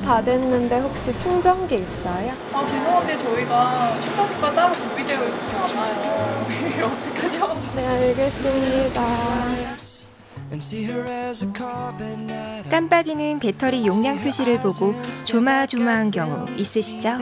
다 됐는데 혹시 충전기 있어요? 아, 죄송한데 저희가 충전기가 따로 구비되어 있지 않아요. 어떡하죠? 네, 알겠습니다. 깜빡이는 배터리 용량 표시를 보고 조마조마한 경우 있으시죠?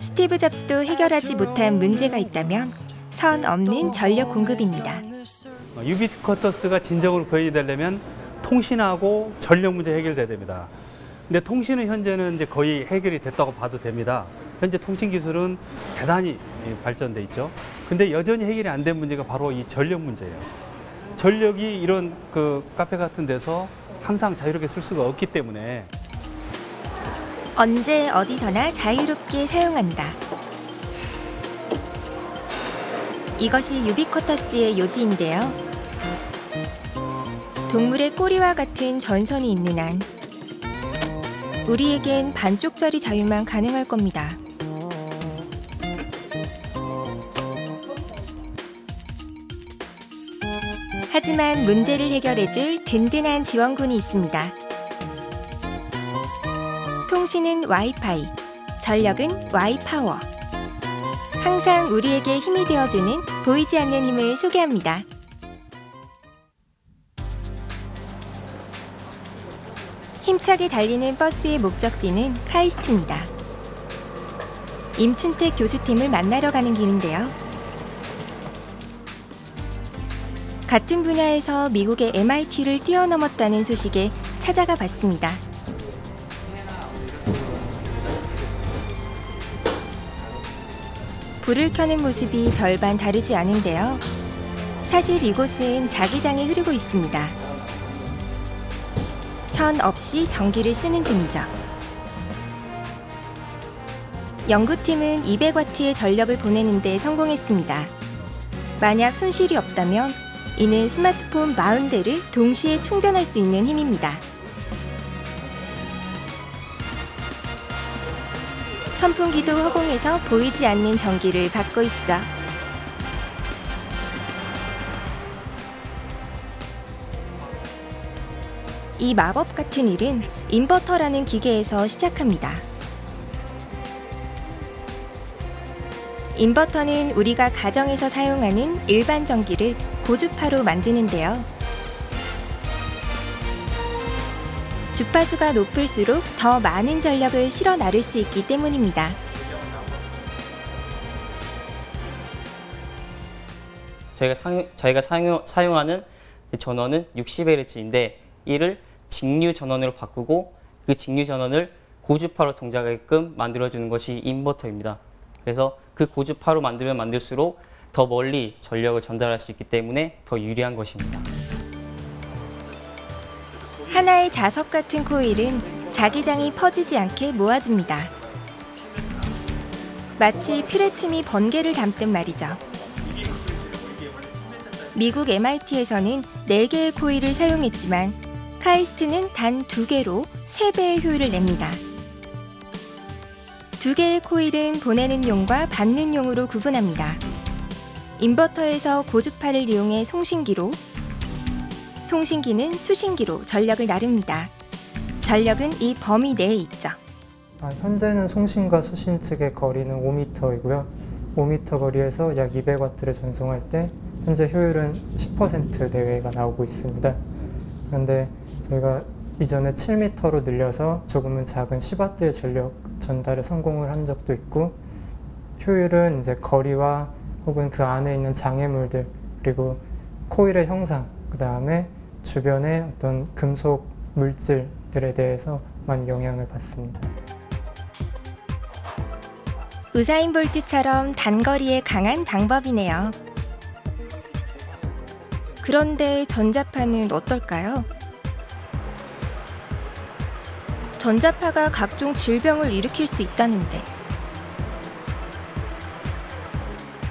스티브 잡스도 해결하지 못한 문제가 있다면 선 없는 전력 공급입니다. 유비쿼터스가 진정으로 보여되려면 통신하고 전력 문제 해결돼야 됩니다. 근데 통신은 현재는 이제 거의 해결이 됐다고 봐도 됩니다. 현재 통신 기술은 대단히 발전돼 있죠. 근데 여전히 해결이 안 된 문제가 바로 이 전력 문제예요. 전력이 이런 그 카페 같은 데서 항상 자유롭게 쓸 수가 없기 때문에 언제 어디서나 자유롭게 사용한다. 이것이 유비쿼터스의 요지인데요. 동물의 꼬리와 같은 전선이 있는 한 우리에겐 반쪽짜리 자유만 가능할 겁니다. 하지만 문제를 해결해줄 든든한 지원군이 있습니다. 통신은 와이파이, 전력은 와이파워. 항상 우리에게 힘이 되어주는 보이지 않는 힘을 소개합니다. 힘차게 달리는 버스의 목적지는 카이스트입니다. 임춘택 교수팀을 만나러 가는 길인데요. 같은 분야에서 미국의 MIT를 뛰어넘었다는 소식에 찾아가 봤습니다. 불을 켜는 모습이 별반 다르지 않은데요. 사실 이곳은 자기장이 흐르고 있습니다. 선 없이 전기를 쓰는 중이죠. 연구팀은 200W의 전력을 보내는 데 성공했습니다. 만약 손실이 없다면 이는 스마트폰 40대를 동시에 충전할 수 있는 힘입니다. 선풍기도 허공에서 보이지 않는 전기를 받고 있죠. 이 마법 같은 일은 인버터라는 기계에서 시작합니다. 인버터는 우리가 가정에서 사용하는 일반 전기를 고주파로 만드는데요. 주파수가 높을수록 더 많은 전력을 실어 나를 수 있기 때문입니다. 저희가 사용하는 전원은 60Hz인데 이를 직류 전원으로 바꾸고 그 직류 전원을 고주파로 동작하게끔 만들어주는 것이 인버터입니다. 그래서 그 고주파로 만들면 만들수록 더 멀리 전력을 전달할 수 있기 때문에 더 유리한 것입니다. 하나의 자석 같은 코일은 자기장이 퍼지지 않게 모아줍니다. 마치 피레침이 번개를 담듯 말이죠. 미국 MIT에서는 4개의 코일을 사용했지만 카이스트는 단 2개로 3배의 효율을 냅니다. 2개의 코일은 보내는 용과 받는 용으로 구분합니다. 인버터에서 고주파를 이용해 송신기로, 송신기는 수신기로 전력을 나릅니다. 전력은 이 범위 내에 있죠. 현재는 송신과 수신 측의 거리는 5m이고요. 5m 거리에서 약 200W를 전송할 때 현재 효율은 10% 내외가 나오고 있습니다. 그런데 저희가 이전에 7m로 늘려서 조금은 작은 10W의 전력 전달에 성공을 한 적도 있고, 효율은 이제 거리와 혹은 그 안에 있는 장애물들, 그리고 코일의 형상, 그 다음에 주변의 어떤 금속 물질들에 대해서 많이 영향을 받습니다. 우사인 볼트처럼 단거리에 강한 방법이네요. 그런데 전자파는 어떨까요? 전자파가 각종 질병을 일으킬 수 있다는데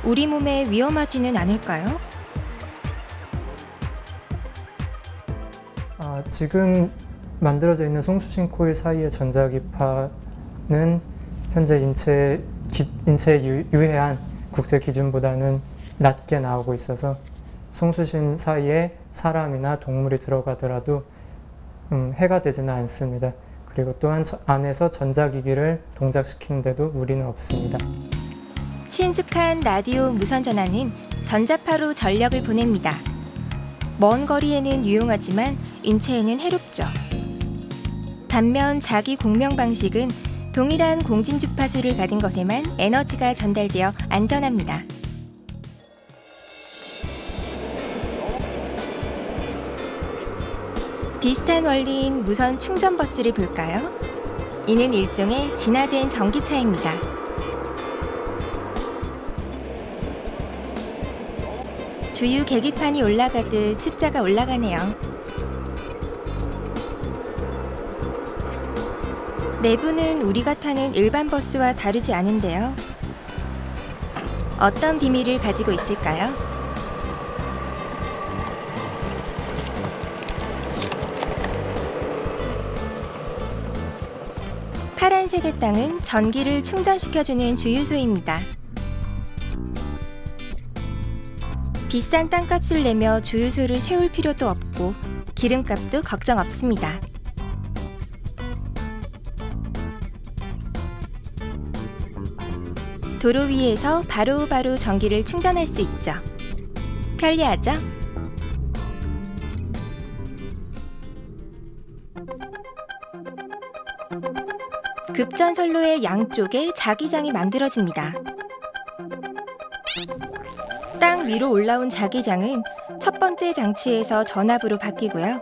우리 몸에 위험하지는 않을까요? 지금 만들어져 있는 송수신 코일 사이의 전자기파는 현재 인체에 유해한 국제 기준보다는 낮게 나오고 있어서 송수신 사이에 사람이나 동물이 들어가더라도 해가 되지는 않습니다. 그리고 또한 안에서 전자기기를 동작시키는데도 무리는 없습니다. 친숙한 라디오 무선전화는 전자파로 전력을 보냅니다. 먼 거리에는 유용하지만 인체에는 해롭죠. 반면 자기 공명 방식은 동일한 공진 주파수를 가진 것에만 에너지가 전달되어 안전합니다. 비슷한 원리인 무선 충전 버스를 볼까요? 이는 일종의 진화된 전기차입니다. 주유 계기판이 올라가듯 숫자가 올라가네요. 내부는 우리가 타는 일반 버스와 다르지 않은데요. 어떤 비밀을 가지고 있을까요? 파란색의 땅은 전기를 충전시켜주는 주유소입니다. 비싼 땅값을 내며 주유소를 세울 필요도 없고 기름값도 걱정 없습니다. 도로 위에서 바로바로 전기를 충전할 수 있죠. 편리하죠? 급전선로의 양쪽에 자기장이 만들어집니다. 땅 위로 올라온 자기장은 첫 번째 장치에서 전압으로 바뀌고요.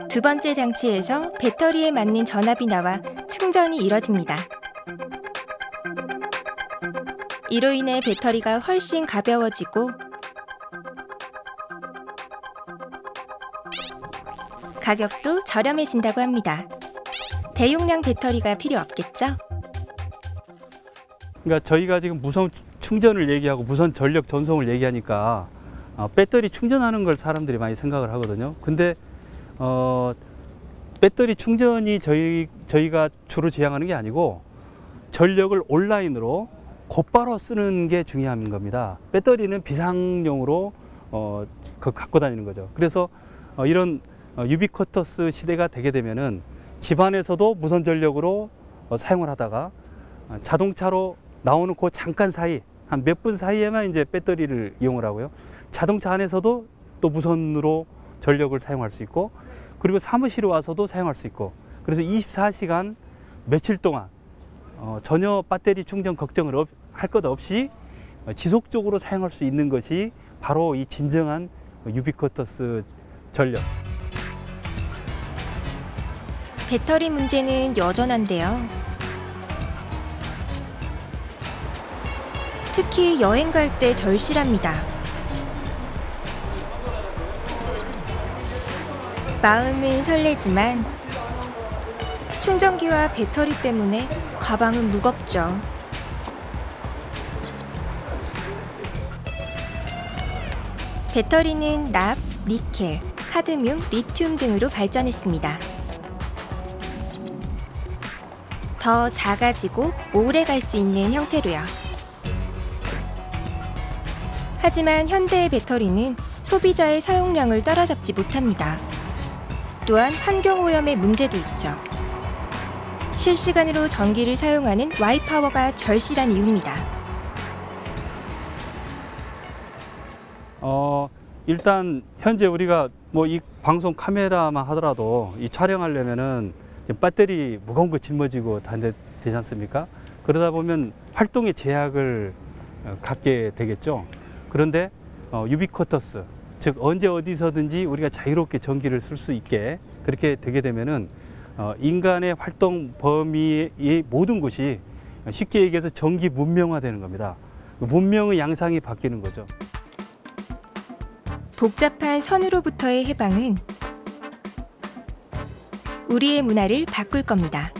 두 번째 장치에서 배터리에 맞는 전압이 나와 충전이 이뤄집니다. 이로 인해 배터리가 훨씬 가벼워지고 가격도 저렴해진다고 합니다. 대용량 배터리가 필요 없겠죠? 그러니까 저희가 지금 무선 충전을 얘기하고 무선 전력 전송을 얘기하니까 배터리 충전하는 걸 사람들이 많이 생각을 하거든요. 근데 배터리 충전이 저희가 주로 지향하는 게 아니고 전력을 온라인으로 곧바로 쓰는 게 중요한 겁니다. 배터리는 비상용으로 갖고 다니는 거죠. 그래서 이런 유비쿼터스 시대가 되게 되면은 집안에서도 무선 전력으로 사용을 하다가 자동차로 나오는 그 잠깐 사이 한 몇 분 사이에만 이제 배터리를 이용을 하고요. 자동차 안에서도 또 무선으로 전력을 사용할 수 있고 그리고 사무실에 와서도 사용할 수 있고 그래서 24시간 며칠 동안 전혀 배터리 충전 걱정을 할 것 없이 지속적으로 사용할 수 있는 것이 바로 이 진정한 유비쿼터스 전력. 배터리 문제는 여전한데요. 특히 여행 갈 때 절실합니다. 마음은 설레지만 충전기와 배터리 때문에 가방은 무겁죠. 배터리는 납, 니켈, 카드뮴, 리튬 등으로 발전했습니다. 더 작아지고 오래 갈 수 있는 형태로요. 하지만 현대의 배터리는 소비자의 사용량을 따라잡지 못합니다. 또한 환경오염의 문제도 있죠. 실시간으로 전기를 사용하는 와이파워가 절실한 이유입니다. 일단 현재 우리가 뭐 이 방송 카메라만 하더라도 이 촬영하려면은 배터리 무거운 거 짊어지고 되지 않습니까? 그러다 보면 활동의 제약을 갖게 되겠죠. 그런데 유비쿼터스, 즉 언제 어디서든지 우리가 자유롭게 전기를 쓸 수 있게 그렇게 되게 되면은 인간의 활동 범위의 모든 곳이 쉽게 얘기해서 전기 문명화되는 겁니다. 문명의 양상이 바뀌는 거죠. 복잡한 선으로부터의 해방은 우리의 문화를 바꿀 겁니다.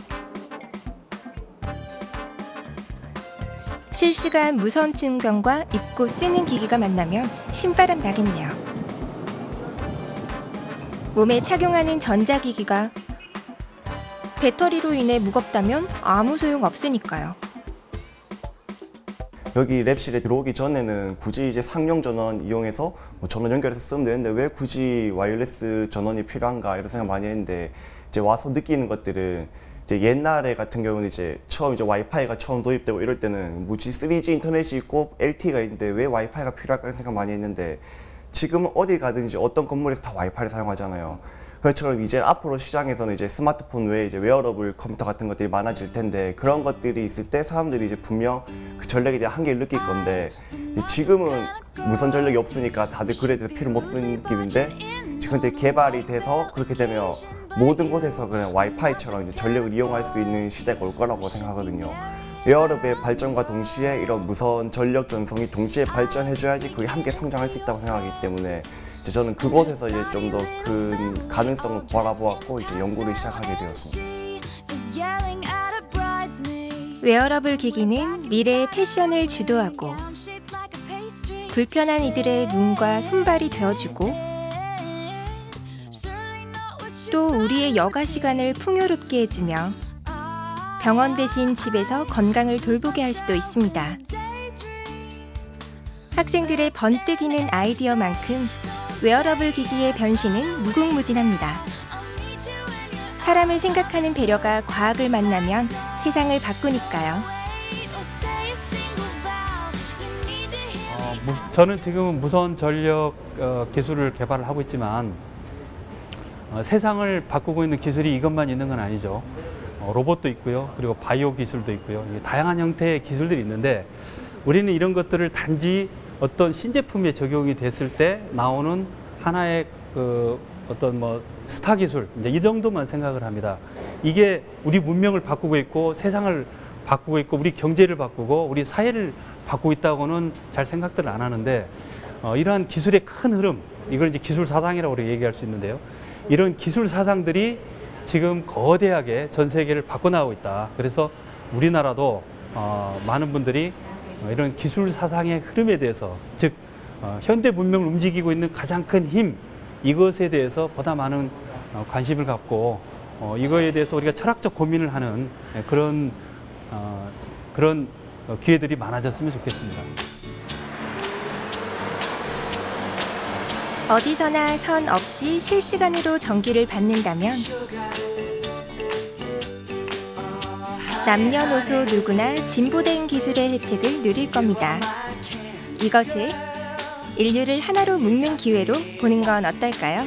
실시간 무선 충전과 입고 쓰는 기기가 만나면 신바람 나겠네요. 몸에 착용하는 전자기기가 배터리로 인해 무겁다면 아무 소용 없으니까요. 여기 랩실에 들어오기 전에는 굳이 이제 상용 전원 이용해서 전원 연결해서 쓰면 되는데 왜 굳이 와이어리스 전원이 필요한가 이런 생각 많이 했는데 이제 와서 느끼는 것들은 이제 옛날에 같은 경우는 이제 처음 이제 와이파이가 처음 도입되고 이럴 때는 뭐지 3G 인터넷이 있고 LTE가 있는데 왜 와이파이가 필요할까 생각 많이 했는데 지금은 어디 가든지 어떤 건물에서 다 와이파이를 사용하잖아요. 그처럼 이제 앞으로 시장에서는 이제 스마트폰 외에 이제 웨어러블 컴퓨터 같은 것들이 많아질 텐데 그런 것들이 있을 때 사람들이 이제 분명 그 전력에 대한 한계를 느낄 건데 지금은 무선 전력이 없으니까 다들 그래 대해서 피를 못 쓰는 느낌인데 지금 이제 개발이 돼서 그렇게 되면 모든 곳에서 그냥 와이파이처럼 이제 전력을 이용할 수 있는 시대가 올 거라고 생각하거든요. 웨어러블의 발전과 동시에 이런 무선 전력 전송이 동시에 발전해줘야지 그게 함께 성장할 수 있다고 생각하기 때문에 저는 그곳에서 이제 좀 더 큰 가능성을 바라보았고 이제 연구를 시작하게 되었습니다. 웨어러블 기기는 미래의 패션을 주도하고 불편한 이들의 눈과 손발이 되어주고 또 우리의 여가 시간을 풍요롭게 해주며 병원 대신 집에서 건강을 돌보게 할 수도 있습니다. 학생들의 번뜩이는 아이디어만큼 웨어러블 기기의 변신은 무궁무진합니다. 사람을 생각하는 배려가 과학을 만나면 세상을 바꾸니까요. 저는 지금 무선 전력 기술을 개발을 하고 있지만 세상을 바꾸고 있는 기술이 이것만 있는 건 아니죠. 로봇도 있고요. 그리고 바이오 기술도 있고요. 다양한 형태의 기술들이 있는데 우리는 이런 것들을 단지 어떤 신제품에 적용이 됐을 때 나오는 하나의 어떤 뭐 스타 기술 이제 이 정도만 생각을 합니다. 이게 우리 문명을 바꾸고 있고 세상을 바꾸고 있고 우리 경제를 바꾸고 우리 사회를 바꾸고 있다고는 잘 생각들을 안 하는데 이러한 기술의 큰 흐름 이걸 이제 기술 사상이라고 우리가 얘기할 수 있는데요. 이런 기술 사상들이 지금 거대하게 전 세계를 바꿔나가고 있다. 그래서 우리나라도 많은 분들이 이런 기술 사상의 흐름에 대해서 즉 현대 문명을 움직이고 있는 가장 큰 힘 이것에 대해서 보다 많은 관심을 갖고 이거에 대해서 우리가 철학적 고민을 하는 그런 기회들이 많아졌으면 좋겠습니다. 어디서나 선 없이 실시간으로 전기를 받는다면 남녀노소 누구나 진보된 기술의 혜택을 누릴 겁니다. 이것을 인류를 하나로 묶는 기회로 보는 건 어떨까요?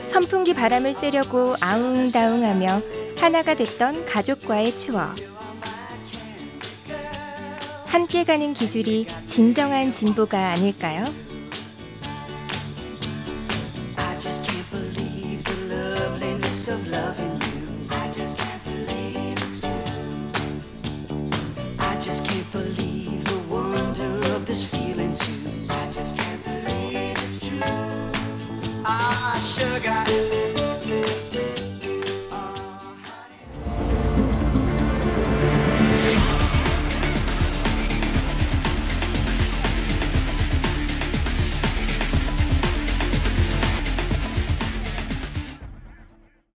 선풍기 바람을 쐬려고 아웅다웅하며 하나가 됐던 가족과의 추억. 함께 가는 기술이 진정한 진보가 아닐까요? I just can't believe the loveliness of loving you. I just can't believe it's true. I just can't believe the wonder of this feeling.